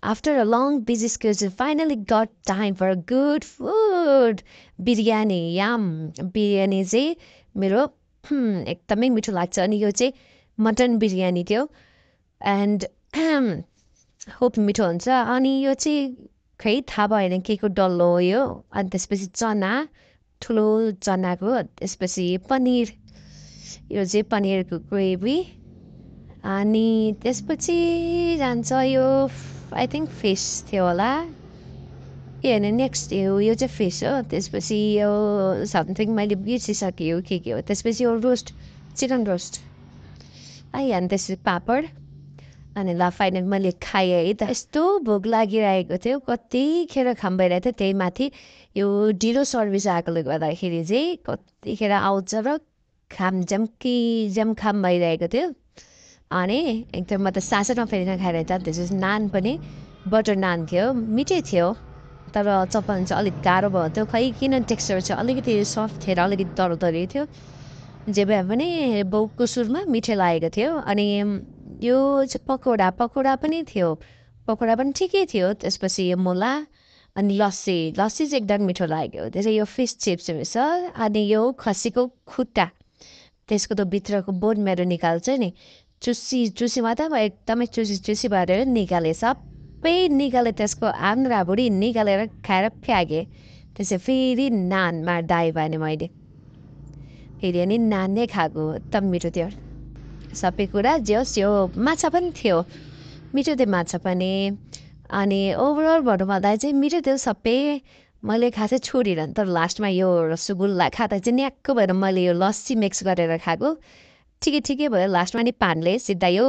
After a long busy schedule, finally got time for good food. Biryani याम बिरयानी चाहिँ मेरो एकदमै मिठो लाग्छ अनि यो चाहिँ मटन बिरयानी थियो एन्ड होप मिठो हुन्छ अनि यो चाहिँ खै थाहा भएन के को डल्लो हो यो अनि त्यसपछि चना ठुलो चनाको त्यसपछि पनिर यो चाहिँ पनिरको ग्रेभी अनि त्यसपछि जान्छ यो आई थिङ्क फिस थियो होला ए होइन नेक्स्ट यो चाहिँ फिस हो त्यसपछि यो समथिङ मैले बिर्सिसकेँ हो के हो त्यसपछि यो रोस्ट चिकन रोस्ट अनि त्यसपछि पापड अनि ल फाइनल मैले खाएँ है त यस्तो भोक लागिरहेको थियो कतिखेर खाम भइरहेको थियो त्यही माथि यो ढिलो सर्भिस आएकोले गर्दाखेरि चाहिँ कतिखेर आउँछ र खाम खाम भइरहेको थियो अनि एकदम म त सासै नफेरिन खाएर त त्यसपछि नान पनि बटर नान थियो मिठै थियो तर चपाउनु चाहिँ अलिक गाह्रो भयो थियो खै किन टेक्स्चर चाहिँ अलिकति सफ्ट थिएर अलिकति दरदरी थियो जे भए पनि बाउको सुरमा मिठै लागेको थियो अनि यो चाहिँ पकौडा पनि थियो पकौडा पनि ठिकै थियो त्यसपछि यो मुला अनि लस्सी चाहिँ एकदम मिठो लाग्यो त्यसै यो फिस चिप्स छ अनि यो खसीको खुट्टा त्यसको त भित्रको बोन मेरो निकाल्छ नि चुसी मात्रै म एकदमै चुसी भएर निकालेँ सबै निकालेँ त्यसको आन्द्राभुडी निकालेर खाएर फ्याँकेँ त्यसै फेरि नानमा डाइ भने मैले फेरि अनि नान नै खाएको एकदम मिठो थियो सबै कुरा जे होस् यो माछा पनि थियो मिठो थियो माछा पनि अनि ओभरअल भनौँ भन्दा चाहिँ मिठो थियो सबै मैले खासै छोडिनँ तर लास्टमा यो रसगुल्ला खाँदा चाहिँ न्याक्क भएर मैले यो लस्सी मिक्स गरेर खाएको ठिकै भयो लास्टमा नि पानले सिद्धायो